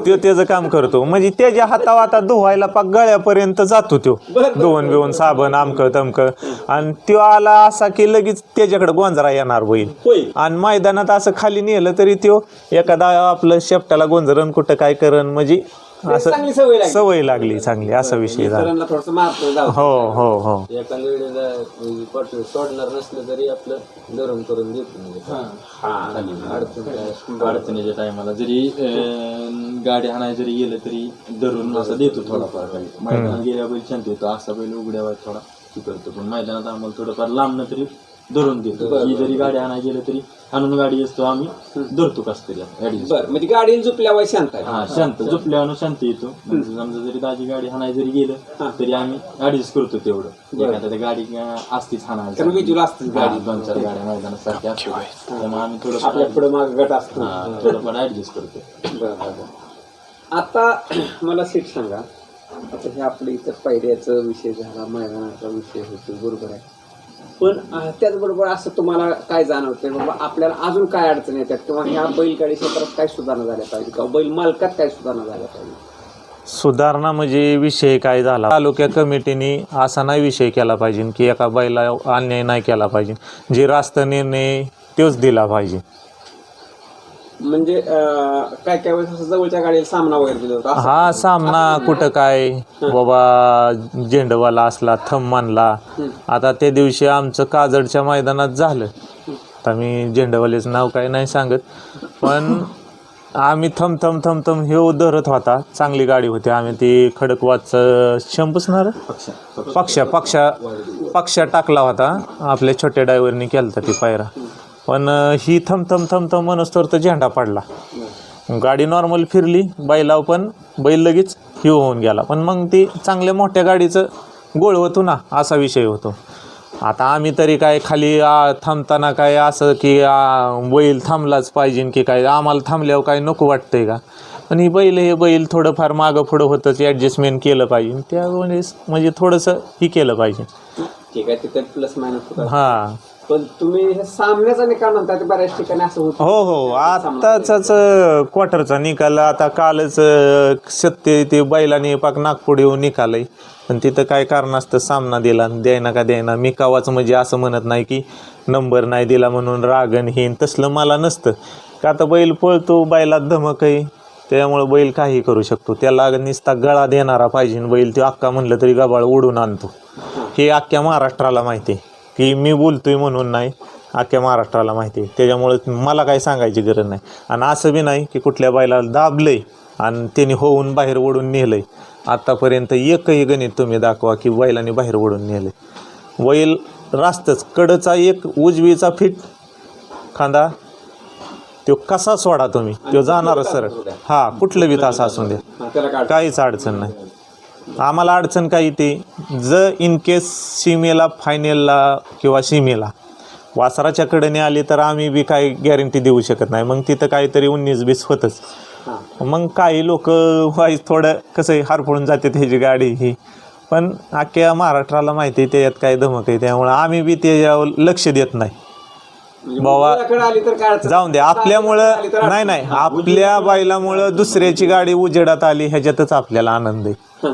तो त्याचं काम करतो म्हणजे त्याच्या हातावर आता धुवायला पाक गळ्यापर्यंत जातो तो धुवून बिवून साबण आमकं तमकं. आणि तो आला असा की लगेच त्याच्याकडे गोंजरा येणार बैल. आणि मैदानात असं खाली नेलं तरी तो एखादा आपलं शेपटाला गोंजरण कुठं काय करण म्हणजे असं सवय लागली चांगली असा विषय झाला. हो हो हो एका वेळेला सोडणार नसलं तरी आपलं धरून करून देतो. अडचणीच्या टायमाला जरी गाडी हाणाय जरी गेलं तरी धरून असं देतो थोडाफार. काही मैदानात गेल्या बैल शांत येतो, असा बैल उघड्या वाईट थोडा हे करतो. पण मैदानात आम्हाला थोडंफार लांबनं तरी धरून देतो. ही जरी गाडी हाणाय गेलं तरी हाणून गाडी असतो आम्ही धरतो कस तरी म्हणजे गाडी झोपल्यावर शांत आहे. हा शांत झोपल्यावर शांत येतो. म्हणजे समजा जरी दाजी गाडी हाणाय जरी गेलं तरी आम्ही ऍडजस्ट करतो तेवढं. एखाद्या गाडी असतीच हाणायला गाडी 2-4 गाड्या मैदानात सारख्या असतात त्यामुळे आम्ही थोडं माग गट असतो थोडंफार ऍडजस्ट करतो. आता मला सीट सांगा, आता हे आपल्या इथं पायऱ्याचा विषय झाला, मैदानाचा विषय होतो बरोबर आहे, पण त्याचबरोबर असं तुम्हाला काय जाणवतंय बाबा आपल्याला अजून काय अडचणी येतात किंवा ह्या बैलगाडी क्षेत्रात काय सुधारणा झाल्या पाहिजे किंवा बैल मालकात काय सुधारणा झाल्या पाहिजे? सुधारणा म्हणजे विषय काय झाला, तालुक्या कमिटीने असा नाही विषय केला पाहिजे की एका बैला अन्याय नाही केला पाहिजे. जे रास्त निर्णय तोच दिला पाहिजे. म्हणजे काय काय वेळेस जवळच्या गाडीला सामना वगैरे दिला होता. हा सामना कुठं काय बाबा झेंडवाला असला थंब मानला. आता त्या दिवशी आमचं काजडच्या मैदानात झालं. आता मी झेंडवालेचं नाव काय नाही सांगत, पण आम्ही थम हे धरत होता. चांगली गाडी होती. आम्ही ती खडकवाचं शंपूसणार पक्षा टाकला होता. आपल्या छोट्या ड्रायव्हरनी केला होता ती पायरा. पण ही थम मनोस्तोर तर झेंडा पडला. गाडी नॉर्मल फिरली बैलाव, पण बैल लगेच ही होऊन गेला. पण मग ती चांगल्या मोठ्या गाडीचं गोळ होतो ना असा विषय होतो. आता आम्ही तरी काय खाली थांबताना काय असं की बैल थांबलाच पाहिजे की काय, आम्हाला थांबल्यावर काय नको वाटतंय का. पण ही बैल थोडंफार मागं पुढं होतंच, ॲडजस्टमेंट केलं पाहिजे. त्यावेळेस म्हणजे थोडंसं ही केलं पाहिजे. ठीक आहे, तिथे प्लस मायनस. हां पण तुम्ही हे सामन्याचा निकाल म्हणता ते बऱ्याच ठिकाणी असं होतं. हो आत्ताचाच क्वार्टरचा निकाल आता कालच सत्य ते बैलाने पाक नागपूर येऊन निकालय. पण तिथं काय कारण असतं सामना दिला द्यायना का द्यायना. मी कावाचं म्हणजे असं म्हणत नाही की नंबर नाही दिला म्हणून रागण हेन तसलं मला नसतं. का आता बैल पळतो, बैलात धमक आहे, त्यामुळे बैल काही करू शकतो. त्याला नुसता गळा देणारा पाहिजे बैल, तो अख्खा म्हणलं तरी गबाळ ओढून आणतो. हे अख्ख्या महाराष्ट्राला माहिती आहे की मी बोलतोय म्हणून नाही, अख्ख्या महाराष्ट्राला माहिती आहे. त्याच्यामुळे मला काही सांगायची गरज नाही. आणि असं बी नाही की कुठल्या बैलाला दाबलंय आणि त्यांनी होऊन बाहेर ओढून नेलंय. आत्तापर्यंत एकही गणित तुम्ही दाखवा की बैलाने बाहेर ओढून नेलंय. बैल रास्तच कडचा एक उजवीचा फिट खांदा तो कसा सोडा तुम्ही, तो जाणारच सरळ. हा, कुठलं बी तास असून द्या, काहीच अडचण नाही. आम्हाला अडचण काही ती जर इन केस सीमेला फायनलला किंवा सीमेला वासराच्या कडेने आली तर आम्ही बी काही गॅरंटी देऊ शकत नाही. मग तिथं काहीतरी 19-20 होतंच. मग काही लोक वाईज थोडं कसं हारफळून जाते त्याची गाडी ही, पण अख्ख्या महाराष्ट्राला माहिती आहे त्याच्यात काय धमक आहे. त्यामुळं आम्ही बी त्याच्यावर लक्ष देत नाही. बाबा जाऊन दे, आपल्यामुळं नाही आपल्या बैलामुळं दुसऱ्याची गाडी उजेडात आली ह्याच्यातच आपल्याला आनंद आहे.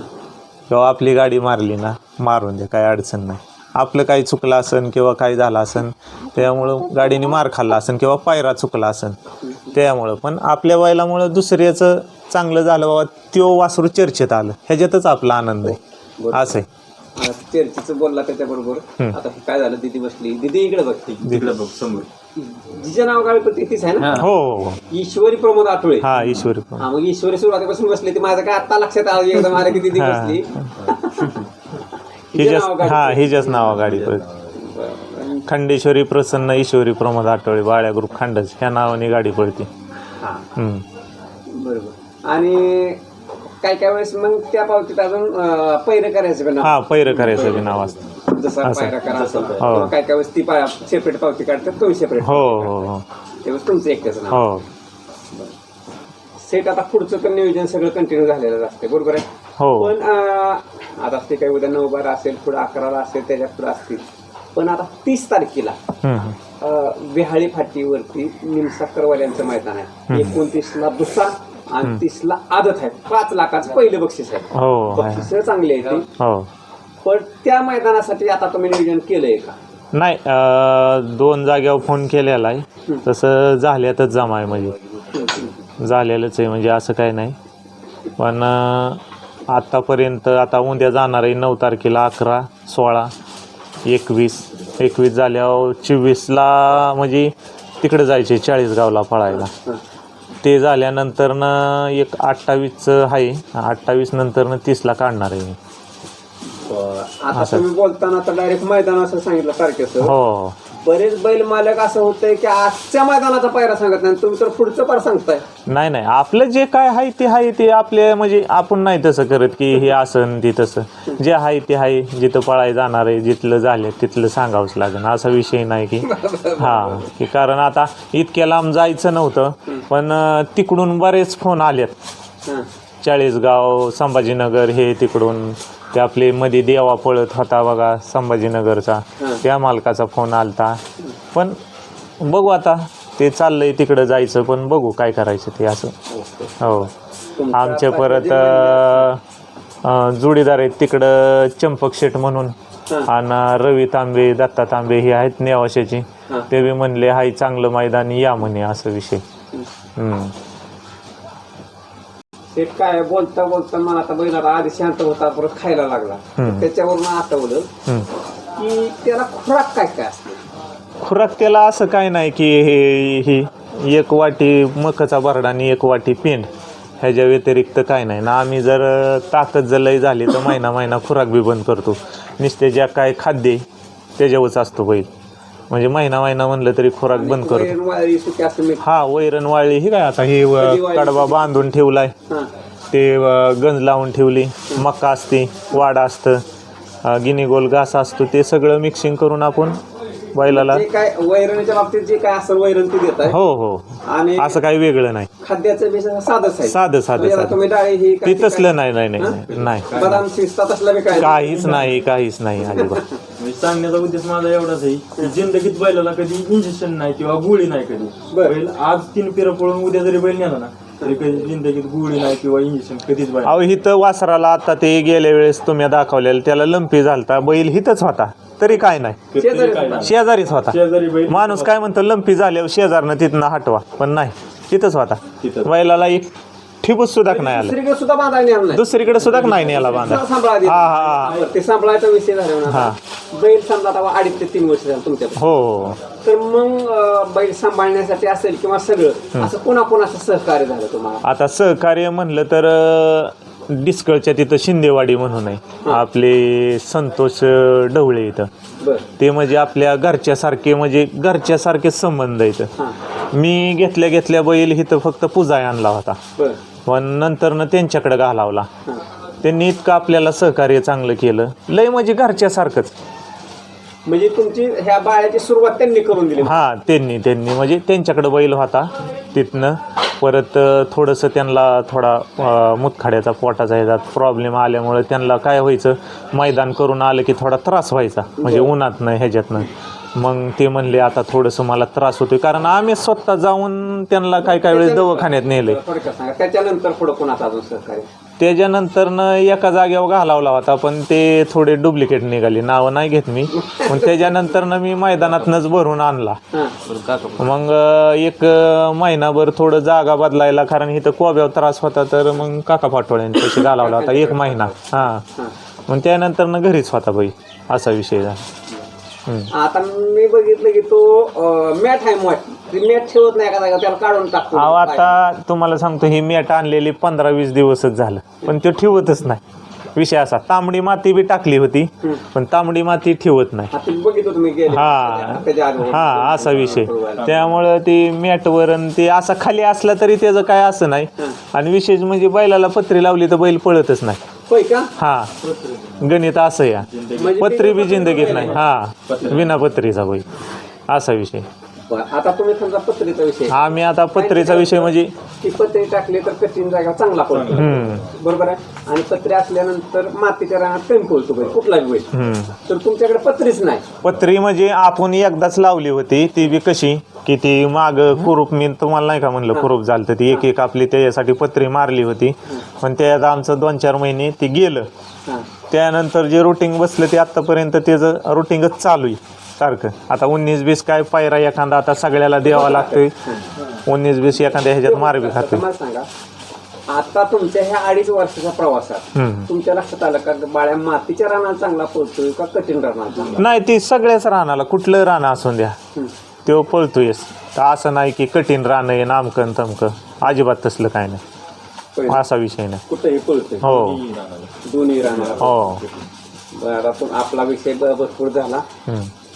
किंवा आपली गाडी मारली ना, मारून दे, काही अडचण नाही. आपलं काही चुकलं असेल किंवा काही झालं असेल त्यामुळं गाडीने मार खाल्ला असेल किंवा पायरा चुकला असेल त्यामुळं, पण आपल्या बैलामुळं दुसऱ्याचं चांगलं झालं बाबा, त्यो वासरू चर्चेत आलं ह्याच्यातच आपला आनंद आहे. असं आहे. चर्चेचं बोलला त्याच्याबरोबर आता काय झालं, दिदी बसली, दिदी इकडे बघते, तिकडे बघ समोर. जिचं नाव गाळपती तीच आहे ना? हो, ईश्वरी प्रमोद आठवळे. हा, ईश्वरी. हा, मग ईश्वरी सुरुवातीपासून बसली ती, माझं काय आता लक्षात आलं एकदम आलं की दिदी बसली. हिच्याच नावा गाडी पळते. खंडेश्वरी प्रसन्न ईश्वरी प्रमोद आठवळे बाळ्या ग्रुप खंडच ह्या नावाने गाडी पळते. बरोबर. आणि काय काय वेळेस मग त्या पावतीत अजून पैर करायचं का नाव? हा, पैर करायचं बी नाव असतं. जसा पायरा करा असं काय काय वेळेस ती सेपरेट पावती काढतात, तो सेपरेट. हो हो हो, त्यावेळेस तुमचं एकट्याचं नाव. हो. सेट आता पुढचं तर नियोजन सगळं कंटिन्यू झालेलं असते, बरोबर आहे. हो. पण आता असते काही उद्या 9-12 असेल, पुढे 11 असेल, त्याच्या पुढे असतील. पण आता 30 तारखेला विहाळी फाटीवरती निमसाकरवाल्यांचं मैदान आहे. 29ला दुसरा आणि 30ला आदत आहे. 5 लाखाचं पहिलं बक्षीस आहे. बक्षीस चांगली आहे ती. पण त्या मैदानासाठी आता तुम्ही नियोजन केलंय का? नाही, 2 जागेवर फोन केलेला आहे. तसं झाल्यातच जमा आहे, म्हणजे झालेलंच आहे, म्हणजे असं काही नाही. पण आत्तापर्यंत आता उद्या जाणार आहे 9 तारखेला, 11, 16, 21 झाल्यावर 24ला म्हणजे तिकडे जायचे 40 गावला पळायला. ते झाल्यानंतरनं एक 28चं आहे. 28 नंतरनं 30ला काढणार आहे. आता तुम्ही बोलताना तर डायरेक्ट मैदान असं सांगितलं तारखेचं. हो, बरेच बैल मालक असं होतंय की आजच्या मैदानाचा पायरा सांगत नाही, तुम्ही तर पुढचं पार सांगताय. नाही, आपलं जे काय आहे ते आपले, म्हणजे आपण नाही तसं करत की हे असं ती तसं. जे आहे ते आहे, जिथं पळाय जाणार आहे, जिथलं झालं तिथलं सांगावंच लागेल. असा विषय नाही की की कारण आता इतक्या लांब जायचं नव्हतं, पण तिकडून बरेच फोन आलेत. 40 गाव, संभाजीनगर, हे तिकडून ते आपले मध्ये देवा पळत होता बघा संभाजीनगरचा, त्या मालकाचा फोन आलता. पण बघू आता ते चाललंय तिकडं जायचं, पण बघू काय करायचं ते असं. हो, आमच्या परत जोडीदार आहेत तिकडं, चंपक शेठ म्हणून आणि रवी तांबे, दत्ता तांबे हे आहेत नेवाशाची. ते बी म्हणले हाय चांगलं मैदान, या म्हणे, असं विषय. काय बोलता मला आता बैल आता आधी शांत होता, परत खायला लागला. त्याच्यावरून आठवलं की त्याला खुराक काय काय असते. खुराक त्याला असं काय नाही की ही 1 वाटी मकाचा भरडा आणि 1 वाटी पेंड, ह्याच्या व्यतिरिक्त काय नाही ना. आम्ही जर ताकद जर लय झाली तर महिना खुराक बी बंद करतो. नुसते ज्या काय खाद्य त्याच्यावरच असतो बैल, म्हणजे महिना म्हणलं तरी खुराक बंद करतो. हा, वैरण वाळली ही काय आता हे कडबा बांधून ठेवलाय, ते गंज लावून ठेवली, मका असते, वाडा असतं, गिनीगोल घास असतो, ते सगळं मिक्सिंग करून आपण बैलाला काय वैरणीच्या बाबतीत जे काय असं वैरण ते देत आहे. हो, आणि असं काही वेगळं नाही. खाद्याचं साधं साधं ते तसलं नाही. बदाम शिस्ता तसलं काहीच नाही अजिबात. सांगण्याचा उद्देश माझा एवढाच आहे की जिंदगीत बैलाला कधी इंजेक्शन नाही किंवा गोळी नाही. कधी बैल आज 3 फेऱ्या पळून उद्या जरी बैल नेला ना तरी कधी जिंदगीत गोळी नाही किंवा इंजेक्शन कधीच बैल. अहो, हिथं वासराला आता ते गेल्या वेळेस तुम्ही दाखवलेलं त्याला लंपी झालता, बैल हिथंच होता तरी काय नाही, शेजारीच होता. माणूस काय म्हणतो लंपी झाल्यावर शेजारनं तिथनं हटवा, पण नाही, तिथंच होता. बैलाला एक ठिबूत सुद्धा नाही आलं, दुसरीकडे सुद्धा बांधायला नाही, दुसरीकडे सुद्धा नाही न्यायला बांधा. सांभाळा हा. ते सांभाळायचा विषय झाला हा. बैल समजा आता 2.5 ते 3 वर्ष झालं तुमच्याकडे, हो. तर मग बैल सांभाळण्यासाठी असेल किंवा सगळं असं कोणाकोणाचं सहकार्य झालं तुम्हाला? आता सहकार्य म्हणलं तर डिस्कळच्या तिथं शिंदेवाडी म्हणून आहे, आपले संतोष ढवळे इथं. बर. ते म्हणजे आपल्या घरच्यासारखे, म्हणजे घरच्यासारखे संबंध आहेत. हा. मी घेतल्या बैल इथं फक्त पूजा आणला होता, बर. पण नंतरनं त्यांच्याकडे घालावला. हा. त्यांनी इतकं आपल्याला सहकार्य चांगलं केलं, लय म्हणजे घरच्यासारखंच. म्हणजे तुमची ह्या बाळ्याची सुरुवात त्यांनी करून दिली? हां, त्यांनी म्हणजे त्यांच्याकडे बैल होता. तिथनं परत थोडंसं त्यांना थोडा मुतखड्याचा पोटाचा ह्याच्यात प्रॉब्लेम आल्यामुळे त्यांना काय व्हायचं, मैदान करून आलं की थोडा त्रास व्हायचा, म्हणजे उन्हातनं ह्याच्यातनं. मग ते म्हणले आता थोडंसं मला त्रास होतोय, कारण आम्ही स्वतः जाऊन त्यांना काय वेळेस दवाखान्यात नेले. थोडक्यात सांगा त्याच्यानंतर पुढं कोणाचं अजून सहकार्य? त्याच्यानंतरनं एका जागेवर घालावला होता, पण ते थोडे डुप्लिकेट निघाली, नावं नाही घेत मी. पण त्याच्यानंतरनं मी मैदानातनंच भरून आणला. मग एक महिनाभर थोडं जागा बदलायला, कारण इथं कोब्यावर त्रास होता, तर मग काका पाटोळ्यांनी पैसे घालावला होता 1 महिना. हां, मग त्यानंतरनं घरीच होता बाई, असा विषय झाला. आता मी बघितलं की तो मॅट आहे, मॅट ठेवत नाही का, त्याला काढून टाकतो. आता तुम्हाला सांगतो, ही मॅट आणलेली 15-20 दिवसच झालं, पण तो ठेवतच नाही. विषय असा, तांबडी माती बी टाकली होती, पण तांबडी माती ठेवत नाही. बघितलं तुम्ही गेले हा, असा विषय. त्यामुळं ती मॅटवर ते असं खाली असला तरी त्याचं काय असं नाही. आणि विशेष म्हणजे बैलाला पत्री लावली तर बैल पळतच नाही. होय का? हा, गणित असं या, पत्री बी जिंदगीत नाही. हा, विना पत्रीचा बैल, असा विषय. आता तुम्ही समजा पत्रीचा विषय, आम्ही आता पत्रीचा विषय म्हणजे ती पत्री टाकली तर कठीण जागा चांगला पडतो, बरोबर आहे. आणि पत्री असल्यानंतर मातीच्या रानात कमी पडतो बैल, कुठलाच बैल. तर तुमच्याकडे पत्रीच नाही? पत्री म्हणजे आपण एकदाच लावली होती, ती बी कशी की ती माग कुरूप, मी तुम्हाला नाही का म्हणलं कुरूप झालं, ती एक आपली त्याच्यासाठी पत्री मारली होती. पण त्यात आमचं 2-4 महिने ती गेलं. त्यानंतर जे रुटीन बसलं ते आत्तापर्यंत त्याचं रुटीनच चालू आहे सारखं. आता 19-20 काय पायरा एखादा आता सगळ्याला द्यावा लागतोय, 19-20 एखाद्या ह्याच्यात मार बी खातोय. मला सांगा, आता तुमच्या ह्या 2.5 वर्षाच्या प्रवासात तुमच्या लक्षात आलं का बाळ्या मातीच्या रानाला चांगला पळतोय का कठीण रानाला? नाही, ती सगळ्याच रानाला, कुठलं रान असून द्या तो पळतोयच. तर असं नाही की कठीण रान आहे नामकन तमकं, अजिबात तसलं काय नाही, असा विषय नाही. कुठेही पळतोय? हो, दोन्ही रानाला. हो. बरं, आपण आपला विषय भरपूर झाला,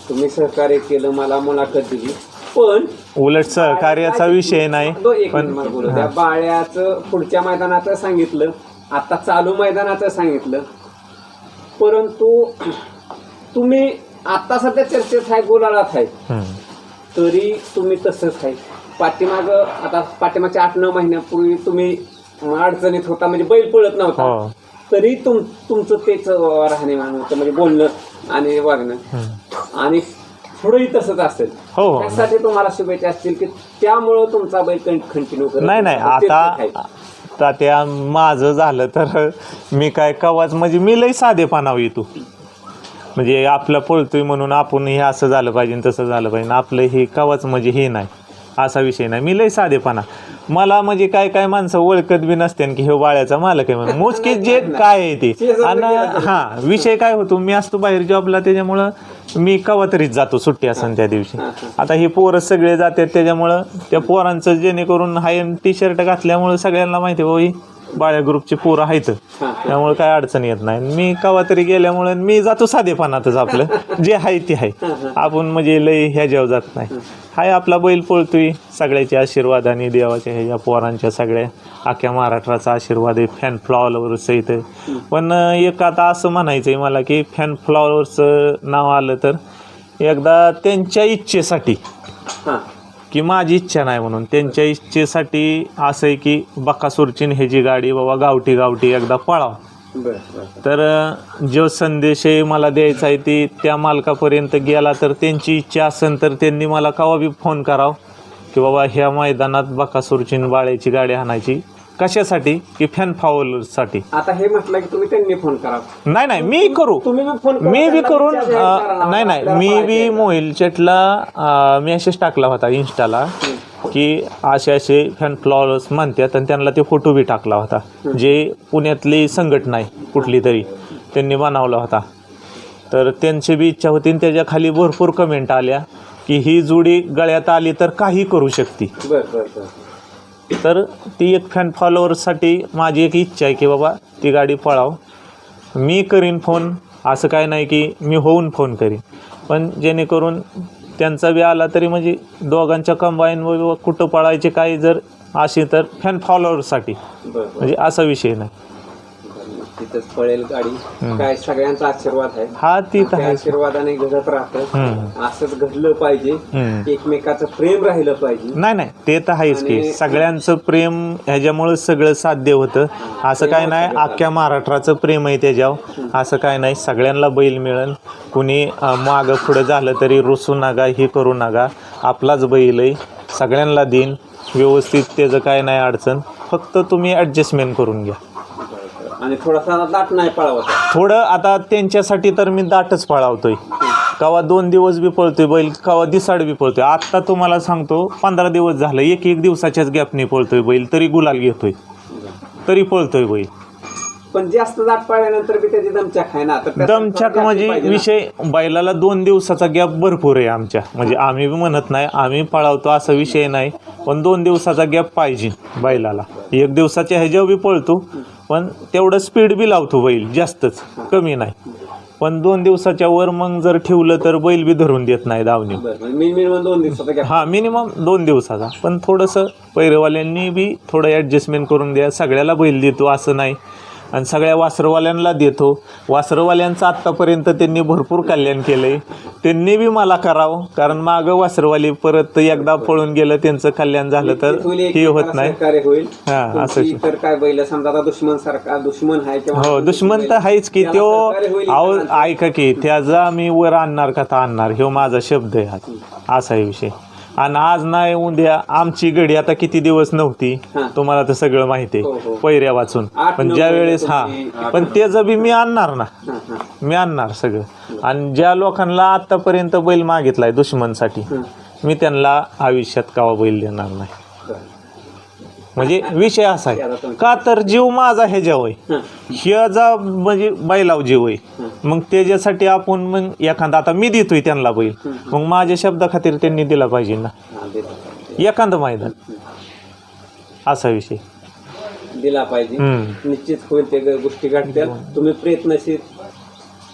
तुम्ही सहकार्य केलं, मला मुलाखत दिली. पण उलट सहकार्याचा विषय नाही. पण त्या बाळ्याचं पुढच्या मैदानाचं सांगितलं, आता चालू मैदानाचं सांगितलं, परंतु तुम्ही आता सध्या चर्चेत आहे, गोलाळात आहे, तरी तुम्ही तसंच आहे. आता पाठीमागच्या 8-9 महिन्यापूर्वी तुम्ही अडचणीत होता, म्हणजे बैल पळत नव्हता, तरी तुमचं तेच राहणीमान होतं, म्हणजे बोलणं आणि वागणं, आणि पुढेही तसंच असेल. त्यासाठी तुम्हाला शुभेच्छा असतील की त्यामुळं तुमचा बैल कंटिन्यू करत. नाही, आता त्या माझं झालं तर मी काय कवाच, म्हणजे मी लई साधेपणावर येतो, म्हणजे आपलं पळतोय म्हणून आपण हे असं झालं पाहिजे तसं झालं पाहिजे, आपलं हे कवाच म्हणजे हे नाही, असा विषय नाही. मी लई साधेपणा, मला म्हणजे काय माणसं ओळखत बी नसते की हे बाळ्याचा मालक आहे म्हणून, मोजके जे काय आहे ते. आणि हा विषय काय होतो, मी असतो बाहेर जॉबला, त्याच्यामुळं मी कवा तरीच जातो सुट्टी असन त्या दिवशी. आता हे पोरं सगळे जातात, त्याच्यामुळं त्या पोरांचं जेणेकरून हाय टी-शर्ट घातल्यामुळं सगळ्यांना माहिती आहे बाबा बाळ्या ग्रुपची पोरं आहेत, त्यामुळे काय अडचण येत नाही. मी कवा तरी गेल्यामुळे मी जातो साधेपणातच, आपलं जे आहे ते आहे, आपण म्हणजे लई ह्याच्यावर जात नाही. हाय आपला बैल पळतोय, सगळ्याच्या आशीर्वादाने, देवाच्या ह्याच्या पोरांच्या सगळ्या अख्ख्या महाराष्ट्राचा आशीर्वाद आहे, फॅन फ्लॉवर्स इथं. पण एक आता असं म्हणायचं आहे मला की फॅन फ्लॉवर्सचं नाव आलं तर एकदा त्यांच्या इच्छेसाठी, की माझी इच्छा नाही म्हणून, त्यांच्या इच्छेसाठी असं आहे की बकासूरची ह्याची गाडी बाबा गावठी एकदा पळाव. तर जो संदेश आहे मला द्यायचा आहे ती त्या मालकापर्यंत गेला, तर त्यांची इच्छा असेल तर त्यांनी मला केव्हा बी फोन करावं की बाबा ह्या मैदानात बकासूरची बाळ्याची गाडी आणायची. कशासाठी? की फॅन फॉलोअर्ससाठी. आता हे म्हटलं की तुम्ही त्यांनी फोन करा. नाही मी करू, मी बी करून नाही मी बी मोबाईल चॅटला मेसेज टाकला होता इंस्टाला की असे फॅन फ्लॉवर्स म्हणतात आणि त्यांना ते फोटो बी टाकला होता, जे पुण्यातली संघटना आहे कुठली तरी त्यांनी बनवला होता. तर त्यांची बी इच्छा होती आणि त्याच्या खाली भरपूर कमेंट आल्या की ही जोडी गळ्यात आली तर काही करू शकते. तर ती एक फॅन फॉलोअर्ससाठी माझी एक इच्छा आहे की बाबा ती गाडी पळाव. मी करीन फोन, असं काय नाही की मी होऊन फोन करीन, पण जेणेकरून त्यांचा बी आला तरी म्हणजे दोघांच्या कंबाईन व कुठं पळायचे काही जर असे तर फॅन फॉलोअर्ससाठी, म्हणजे असा विषय नाही. तिथंच पळेल गाडी. काय सगळ्यांचा आशीर्वाद आहे. हा ती तर त्या आहे. आशीर्वादाने घडत राहतं. असंच घडलं पाहिजे. एकमेकाचं प्रेम राहिलं पाहिजे. नाही ते तर आहेच की सगळ्यांचं प्रेम ह्याच्यामुळे सगळं साध्य होतं. असं काय नाही अख्ख्या महाराष्ट्राचं प्रेम आहे त्याच्यावर, असं काय नाही. सगळ्यांना बैल मिळेल. कुणी मागं पुढं झालं तरी रुसू नका, हे करू नका. आपलाच बैल आहे, सगळ्यांना देईन व्यवस्थित, त्याचं काय नाही अडचण. फक्त तुम्ही ॲडजस्टमेंट करून घ्या. आणि थोडासा दाट नाही पळावता. थोडं आता त्यांच्यासाठी तर मी दाटच पळावतोय. कवा 2 दिवस बी पळतोय बैल, कवा दिसाड बी पळतोय. आत्ता तुम्हाला सांगतो 15 दिवस झालं एक दिवसाच्याच गॅपनी पळतोय बैल, तरी गुलाल घेतोय, तरी पळतोय बैल. पण जास्त दाट पळल्यानंतर बी त्याची दमचाक आहे ना. दमचाक म्हणजे विषय बैलाला 2 दिवसाचा गॅप भरपूर आहे आमच्या, म्हणजे आम्ही बी म्हणत नाही आम्ही पळावतो असा विषय नाही, पण 2 दिवसाचा गॅप पाहिजे बैलाला. 1 दिवसाच्या ह्याच्यावर बी पळतो, पण तेवढं स्पीड बी लावतो बैल, जास्तच कमी नाही. पण 2 दिवसाच्या वर मग जर ठेवलं तर बैल बी धरून देत नाही धावणे. मिनिमम 2 दिवसाचा. हां मिनिमम 2 दिवसाचा. पण थोडंसं पैरवाल्यांनी बी थोडं ॲडजस्टमेंट करून द्या. सगळ्याला बैल देतो असं नाही, आणि सगळ्या वासरवाल्यांना देतो. वासरवाल्यांचं आत्तापर्यंत त्यांनी भरपूर कल्याण केलं आहे, त्यांनी बी मला करावं. कारण मागं वासरवाली परत एकदा पळून गेलं त्यांचं कल्याण झालं तर हे होत नाही. होईल. हां असं तर काय बैल समजा आता दुश्मन सारखा दुश्मन आहे किंवा हो दुश्मन तर आहेच की. तो अहो ऐका की त्याचा मी वर आणणार कथा आणणार, ह्यो माझा शब्द आहे. असा आहे विषय. आणि आज नाही उद्या आमची घडी आता किती दिवस नव्हती तुम्हाला तर सगळं माहिती आहे पैऱ्या वाचून. पण ज्या वेळेस पण त्याचं बी मी आणणार ना, मी आणणार सगळं. आणि ज्या लोकांना आतापर्यंत बैल मागितलाय दुश्मनसाठी, मी त्यांना आयुष्यात कावा बैल देणार नाही. म्हणजे विषय असा आहे का, तर जीव माझा ह्याच्यावर आहे, ह्याचा म्हणजे बैलाव जीव आहे. मग त्याच्यासाठी आपण मग एखादा आता मी देतोय त्यांना बैल, मग माझ्या शब्दा खातीर त्यांनी दिला पाहिजे ना एखादं मैदान. असा विषय दिला पाहिजे. निश्चित होईल ते गोष्टी घडतील. तुम्ही प्रयत्नशील.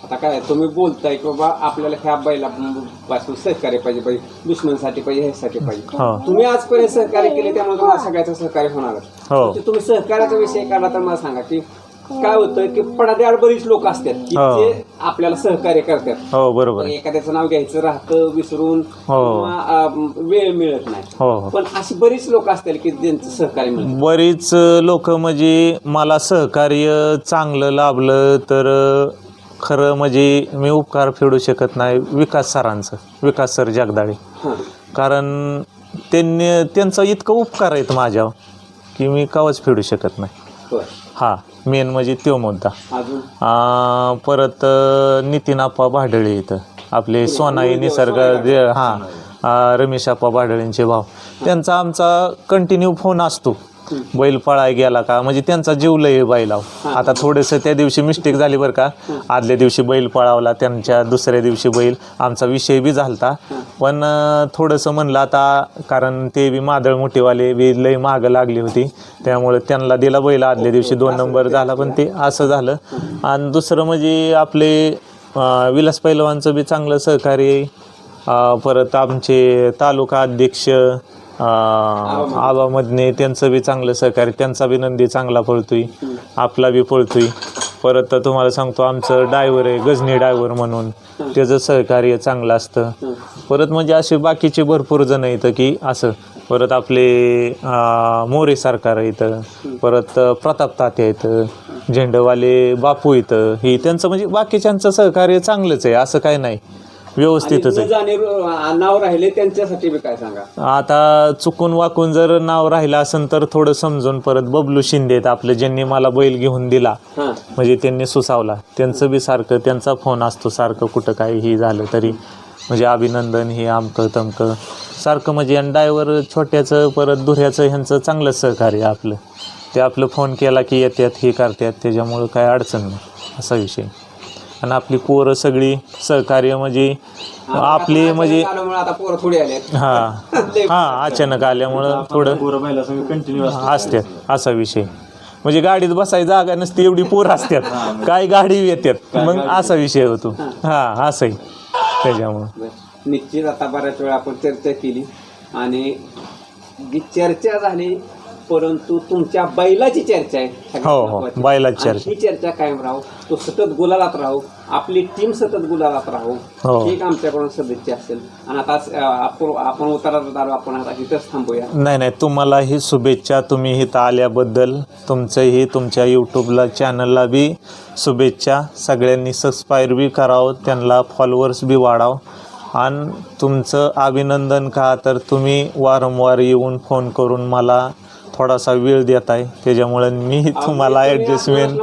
आता काय तुम्ही बोलताय की बाबा आपल्याला ह्या बैलापासून सहकार्य पाहिजे, दुश्मनसाठी पाहिजे, ह्यासाठी पाहिजे. तुम्ही आजपर्यंत सहकार्य केले त्यामुळे तुम्हाला सगळ्याचं सहकार्य होणार. तुम्ही सहकार्याचा विषय काढला तर मला सांगा की काय होतं की पडाद्याआड बरीच लोक असतात की जे आपल्याला सहकार्य करतात. हो बरोबर. एखाद्याचं नाव घ्यायचं राहतं विसरून, वेळ मिळत नाही. पण अशी बरीच लोक असतील की ज्यांचं सहकार्य मिळतं. बरीच लोक म्हणजे मला सहकार्य चांगलं लाभलं तर खरं म्हणजे मी उपकार फेडू शकत नाही विकास सरांचं, विकास सर जगदाळे. कारण त्यांचा इतकं उपकार आहेत माझ्यावर की मी कवाच फेडू शकत नाही. हां मेन म्हणजे तो मुद्दा. परत नितीन आप्पा भाडळे इथं आपले सोनाई निसर्ग रमेश आप्पा भाडळेंचे भाव, त्यांचा आमचा कंटिन्यू फोन असतो. बैल पळाय गेला का, म्हणजे त्यांचा जीव लय बैलाव. आता थोडंसं त्या दिवशी मिस्टेक झाली बरं का, आदल्या दिवशी बैल पळावला, त्यांच्या दुसऱ्या दिवशी बैल आमचा विषय बी झालता. पण थोडंसं म्हणलं आता, कारण ते बी मादळ मोठेवाले बी लय मागं लागली होती, त्यामुळे त्यांना दिला बैल आदल्या दिवशी 2 नंबर झाला. पण ते असं झालं. आणि दुसरं म्हणजे आपले विलास पैलवानचं बी चांगलं सहकार्य. परत आमचे तालुका अध्यक्ष आबामधने त्यांचं बी चांगलं सहकार्य, त्यांचा बी नंदी चांगला पळतोय, आपला बी पळतोय. परत तुम्हाला सांगतो आमचं ड्रायव्हर आहे गजनी ड्रायव्हर म्हणून, त्याचं सहकार्य चांगलं असतं. परत म्हणजे असे बाकीचे भरपूर जण येतं की असं. परत आपले मोरे सरकार इथं, परत प्रताप तात्या इथं, झेंडवाले बापू इथं, ही त्यांचं म्हणजे बाकीच्यांचं सहकार्य चांगलंच आहे, असं काय नाही, व्यवस्थितच आहे. नाव राहिले त्यांच्यासाठी काय सांगा. आता चुकून वाकून जर नाव राहिलं असेल तर थोडं समजून. परत बबलू शिंदे आपले ज्यांनी मला बैल घेऊन दिला, म्हणजे त्यांनी सुसावला, त्यांचं बी सारखं त्यांचा फोन असतो सारखं, कुठं काही ही झालं तरी म्हणजे अभिनंदन हे आमकं तमकं सारखं म्हणजे आणि ड्रायव्हर छोट्याचं परत दुऱ्याचं ह्यांचं चांगलं सहकार्य आपलं. ते आपलं फोन केला की येतात हे करतात, त्याच्यामुळं काय अडचण नाही असा विषय. आणि आपली पोरं सगळी सहकार्य म्हणजे आपली म्हणजे आता पोरं थोडी आले. हां अचानक आल्यामुळं थोडं पोरं पहिला सगळं कंटिन्यू असतात असा विषय. म्हणजे गाडीत बसायची जागा नसते एवढी पोरं असतात, काय गाडी येतात मग असा विषय होतो. हां असंही त्याच्यामुळं निश्चित आता बऱ्याच वेळा आपण चर्चा केली आणि जी चर्चा झाली, परंतु तुमच्या बैलाची चर्चा आहे सगळ्यात हो, महत्त्वाची. बैलाची आणि ही चर्चा कायम राहू, तो सतत गुलालात राहू, आपली टीम सतत गुलालात राहू, हो. ही एक आमच्याकडून सदिच्छा असेल. आणि आता आपण उतरत आलो, आपण आता इथंच थांबूया. नाही तुम्हालाही शुभेच्छा. तुम्ही इथं आल्याबद्दल तुमचंही तुमच्या यूट्यूबला चॅनलला बी शुभेच्छा. सगळ्यांनी सबस्क्राईब बी करावं, त्यांना फॉलोअर्स बी वाढावं. आणि तुमचं अभिनंदन का तर तुम्ही वारंवार येऊन फोन करून मला थोडासा वेळ देत आहे, त्याच्यामुळे मी तुम्हाला ॲडजस्टमेंट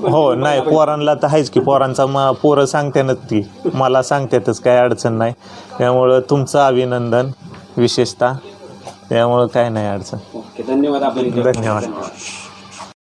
हो नाही पोरांना तर आहेच की, पोरांचा पोरं सांगतानच की मला सांगतातच, काय अडचण नाही. त्यामुळं तुमचं अभिनंदन विशेषतः, त्यामुळं काय नाही अडचण. ओके, धन्यवाद. आपण धन्यवाद.